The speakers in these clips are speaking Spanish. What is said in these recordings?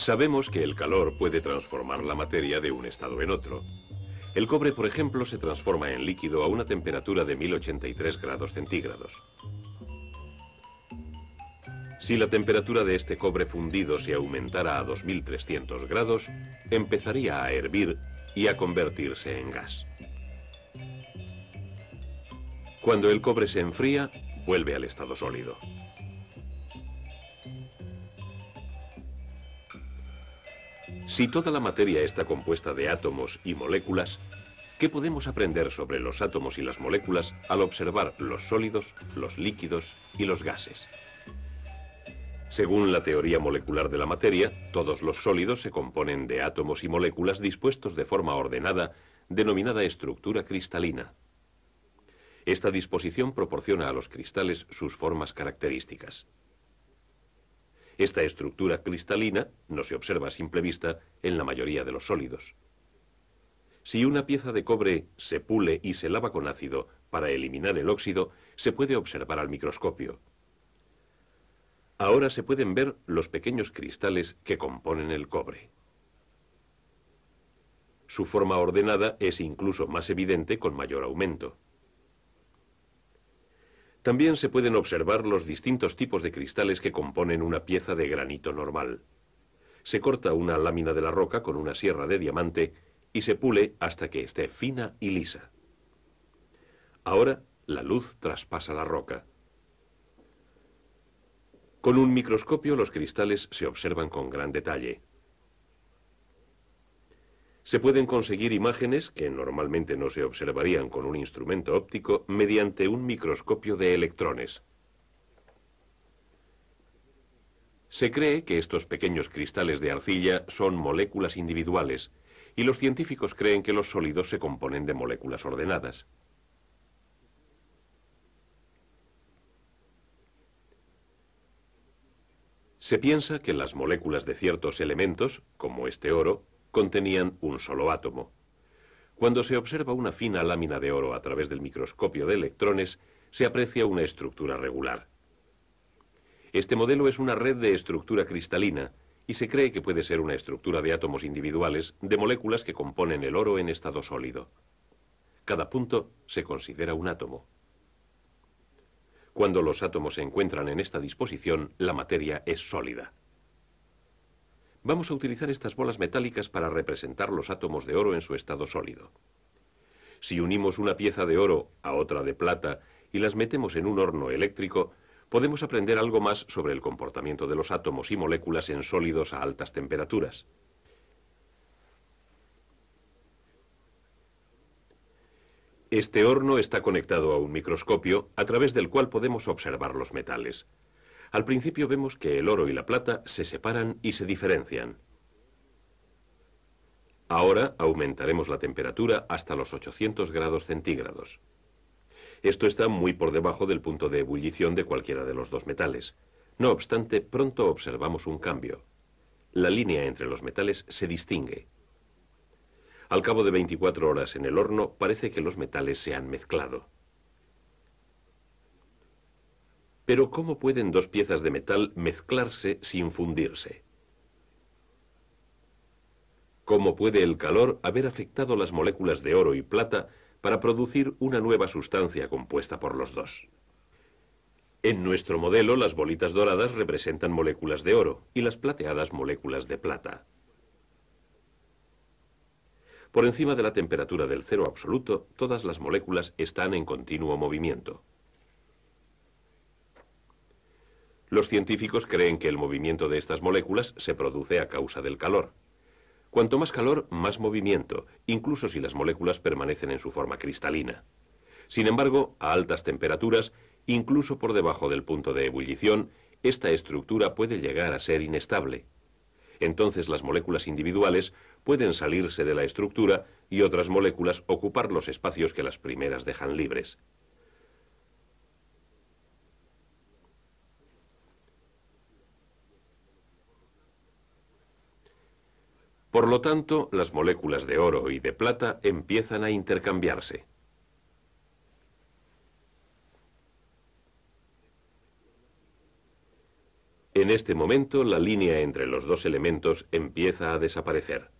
Sabemos que el calor puede transformar la materia de un estado en otro. El cobre, por ejemplo, se transforma en líquido a una temperatura de 1083 grados centígrados. Si la temperatura de este cobre fundido se aumentara a 2300 grados, empezaría a hervir y a convertirse en gas. Cuando el cobre se enfría, vuelve al estado sólido. Si toda la materia está compuesta de átomos y moléculas, ¿qué podemos aprender sobre los átomos y las moléculas al observar los sólidos, los líquidos y los gases? Según la teoría molecular de la materia, todos los sólidos se componen de átomos y moléculas dispuestos de forma ordenada, denominada estructura cristalina. Esta disposición proporciona a los cristales sus formas características. Esta estructura cristalina no se observa a simple vista en la mayoría de los sólidos. Si una pieza de cobre se pule y se lava con ácido para eliminar el óxido, se puede observar al microscopio. Ahora se pueden ver los pequeños cristales que componen el cobre. Su forma ordenada es incluso más evidente con mayor aumento. También se pueden observar los distintos tipos de cristales que componen una pieza de granito normal. Se corta una lámina de la roca con una sierra de diamante y se pule hasta que esté fina y lisa. Ahora la luz traspasa la roca. Con un microscopio los cristales se observan con gran detalle. Se pueden conseguir imágenes que normalmente no se observarían con un instrumento óptico mediante un microscopio de electrones. Se cree que estos pequeños cristales de arcilla son moléculas individuales y los científicos creen que los sólidos se componen de moléculas ordenadas. Se piensa que las moléculas de ciertos elementos, como este oro, contenían un solo átomo. Cuando se observa una fina lámina de oro a través del microscopio de electrones, se aprecia una estructura regular. Este modelo es una red de estructura cristalina y se cree que puede ser una estructura de átomos individuales de moléculas que componen el oro en estado sólido. Cada punto se considera un átomo. Cuando los átomos se encuentran en esta disposición, la materia es sólida. Vamos a utilizar estas bolas metálicas para representar los átomos de oro en su estado sólido. Si unimos una pieza de oro a otra de plata y las metemos en un horno eléctrico, podemos aprender algo más sobre el comportamiento de los átomos y moléculas en sólidos a altas temperaturas. Este horno está conectado a un microscopio a través del cual podemos observar los metales. Al principio vemos que el oro y la plata se separan y se diferencian. Ahora aumentaremos la temperatura hasta los 800 grados centígrados. Esto está muy por debajo del punto de ebullición de cualquiera de los dos metales. No obstante, pronto observamos un cambio. La línea entre los metales se distingue. Al cabo de 24 horas en el horno, parece que los metales se han mezclado. Pero ¿cómo pueden dos piezas de metal mezclarse sin fundirse? ¿Cómo puede el calor haber afectado las moléculas de oro y plata para producir una nueva sustancia compuesta por los dos? En nuestro modelo, las bolitas doradas representan moléculas de oro y las plateadas moléculas de plata. Por encima de la temperatura del cero absoluto, todas las moléculas están en continuo movimiento. Los científicos creen que el movimiento de estas moléculas se produce a causa del calor. Cuanto más calor, más movimiento, incluso si las moléculas permanecen en su forma cristalina. Sin embargo, a altas temperaturas, incluso por debajo del punto de ebullición, esta estructura puede llegar a ser inestable. Entonces las moléculas individuales pueden salirse de la estructura y otras moléculas ocupar los espacios que las primeras dejan libres. Por lo tanto, las moléculas de oro y de plata empiezan a intercambiarse. En este momento, la línea entre los dos elementos empieza a desaparecer.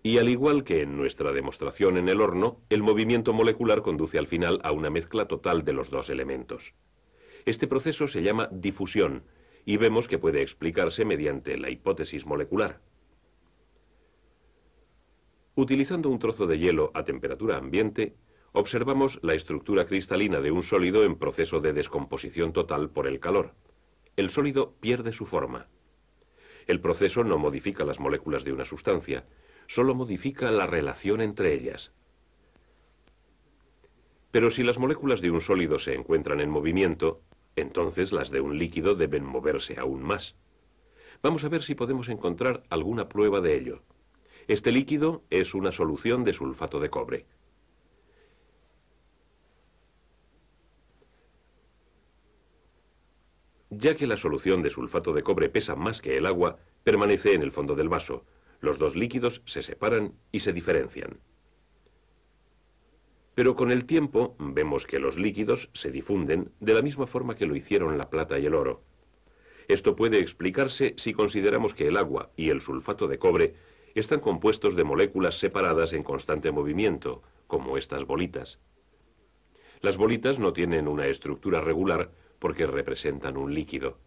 Y al igual que en nuestra demostración en el horno, el movimiento molecular conduce al final a una mezcla total de los dos elementos. Este proceso se llama difusión y vemos que puede explicarse mediante la hipótesis molecular. Utilizando un trozo de hielo a temperatura ambiente, observamos la estructura cristalina de un sólido en proceso de descomposición total por el calor. El sólido pierde su forma. El proceso no modifica las moléculas de una sustancia, solo modifica la relación entre ellas. Pero si las moléculas de un sólido se encuentran en movimiento, entonces las de un líquido deben moverse aún más. Vamos a ver si podemos encontrar alguna prueba de ello. Este líquido es una solución de sulfato de cobre. Ya que la solución de sulfato de cobre pesa más que el agua, permanece en el fondo del vaso. Los dos líquidos se separan y se diferencian. Pero con el tiempo vemos que los líquidos se difunden de la misma forma que lo hicieron la plata y el oro. Esto puede explicarse si consideramos que el agua y el sulfato de cobre están compuestos de moléculas separadas en constante movimiento, como estas bolitas. Las bolitas no tienen una estructura regular porque representan un líquido.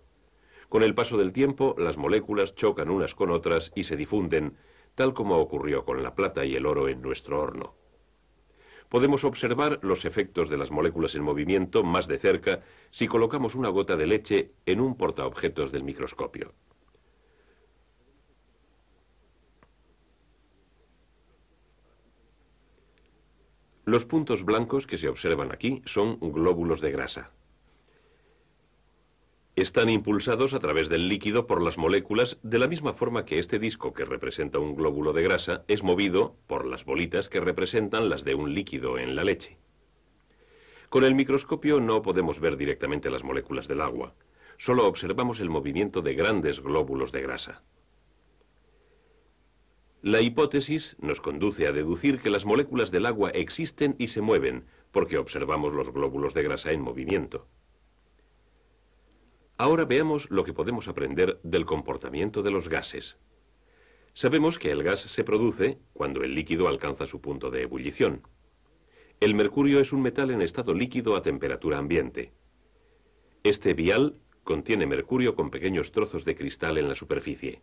Con el paso del tiempo, las moléculas chocan unas con otras y se difunden, tal como ocurrió con la plata y el oro en nuestro horno. Podemos observar los efectos de las moléculas en movimiento más de cerca si colocamos una gota de leche en un portaobjetos del microscopio. Los puntos blancos que se observan aquí son glóbulos de grasa. Están impulsados a través del líquido por las moléculas de la misma forma que este disco que representa un glóbulo de grasa es movido por las bolitas que representan las de un líquido en la leche. Con el microscopio no podemos ver directamente las moléculas del agua, solo observamos el movimiento de grandes glóbulos de grasa. La hipótesis nos conduce a deducir que las moléculas del agua existen y se mueven porque observamos los glóbulos de grasa en movimiento. Ahora veamos lo que podemos aprender del comportamiento de los gases. Sabemos que el gas se produce cuando el líquido alcanza su punto de ebullición. El mercurio es un metal en estado líquido a temperatura ambiente. Este vial contiene mercurio con pequeños trozos de cristal en la superficie.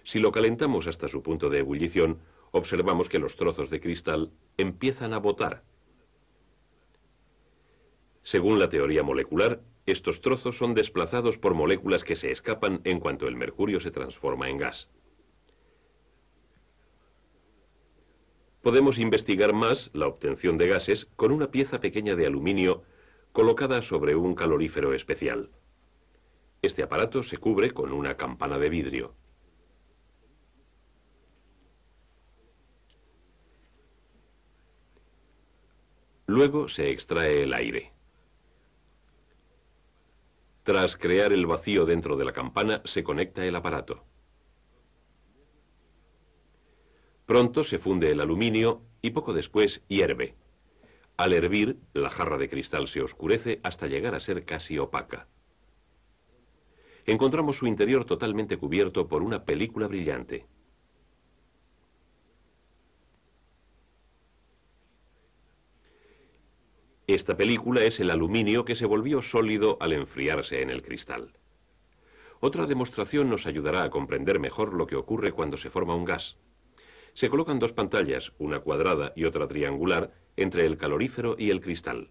Si lo calentamos hasta su punto de ebullición, observamos que los trozos de cristal empiezan a botar. Según la teoría molecular, estos trozos son desplazados por moléculas que se escapan en cuanto el mercurio se transforma en gas. Podemos investigar más la obtención de gases con una pieza pequeña de aluminio colocada sobre un calorífero especial. Este aparato se cubre con una campana de vidrio. Luego se extrae el aire. Tras crear el vacío dentro de la campana, se conecta el aparato. Pronto se funde el aluminio y poco después hierve. Al hervir, la jarra de cristal se oscurece hasta llegar a ser casi opaca. Encontramos su interior totalmente cubierto por una película brillante. Esta película es el aluminio que se volvió sólido al enfriarse en el cristal. Otra demostración nos ayudará a comprender mejor lo que ocurre cuando se forma un gas. Se colocan dos pantallas, una cuadrada y otra triangular, entre el calorífero y el cristal.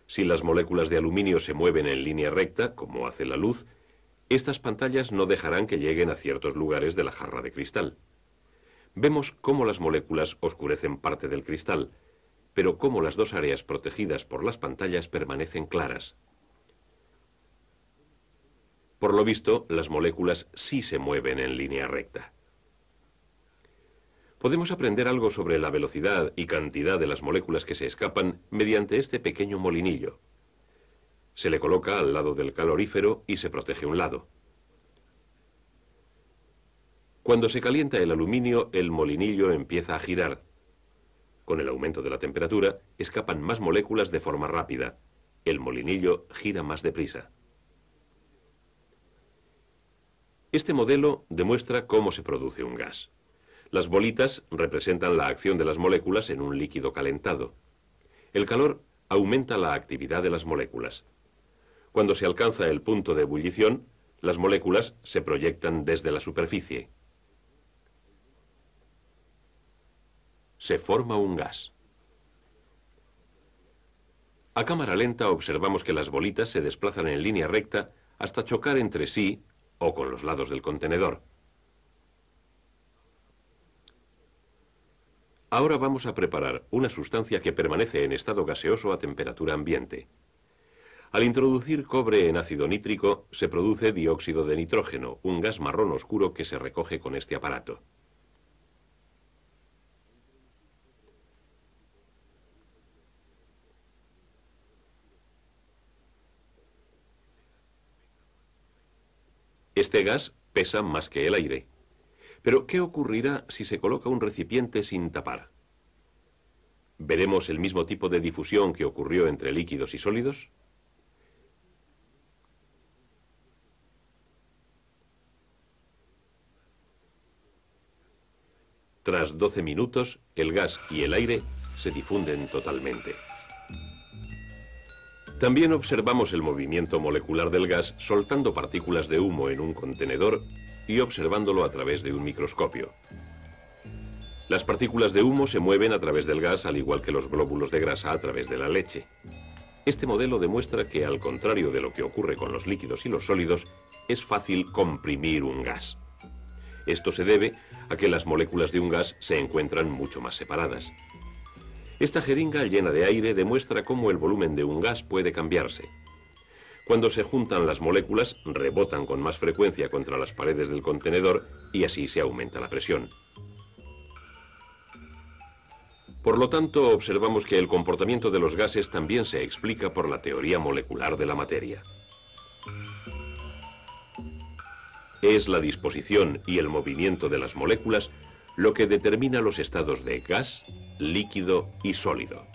Si las moléculas de aluminio se mueven en línea recta, como hace la luz, estas pantallas no dejarán que lleguen a ciertos lugares de la jarra de cristal. Vemos cómo las moléculas oscurecen parte del cristal, pero cómo las dos áreas protegidas por las pantallas permanecen claras. Por lo visto, las moléculas sí se mueven en línea recta. Podemos aprender algo sobre la velocidad y cantidad de las moléculas que se escapan mediante este pequeño molinillo. Se le coloca al lado del calorífero y se protege un lado. Cuando se calienta el aluminio, el molinillo empieza a girar. Con el aumento de la temperatura, escapan más moléculas de forma rápida. El molinillo gira más deprisa. Este modelo demuestra cómo se produce un gas. Las bolitas representan la acción de las moléculas en un líquido calentado. El calor aumenta la actividad de las moléculas. Cuando se alcanza el punto de ebullición, las moléculas se proyectan desde la superficie. Se forma un gas. A cámara lenta observamos que las bolitas se desplazan en línea recta hasta chocar entre sí o con los lados del contenedor. Ahora vamos a preparar una sustancia que permanece en estado gaseoso a temperatura ambiente. Al introducir cobre en ácido nítrico, se produce dióxido de nitrógeno, un gas marrón oscuro que se recoge con este aparato. Este gas pesa más que el aire. Pero, ¿qué ocurrirá si se coloca un recipiente sin tapar? ¿Veremos el mismo tipo de difusión que ocurrió entre líquidos y sólidos? Tras 12 minutos, el gas y el aire se difunden totalmente. También observamos el movimiento molecular del gas soltando partículas de humo en un contenedor y observándolo a través de un microscopio. Las partículas de humo se mueven a través del gas al igual que los glóbulos de grasa a través de la leche. Este modelo demuestra que, al contrario de lo que ocurre con los líquidos y los sólidos, es fácil comprimir un gas. Esto se debe a que las moléculas de un gas se encuentran mucho más separadas. Esta jeringa llena de aire demuestra cómo el volumen de un gas puede cambiarse. Cuando se juntan las moléculas, rebotan con más frecuencia contra las paredes del contenedor y así se aumenta la presión. Por lo tanto, observamos que el comportamiento de los gases también se explica por la teoría molecular de la materia. Es la disposición y el movimiento de las moléculas lo que determina los estados de gas, líquido y sólido.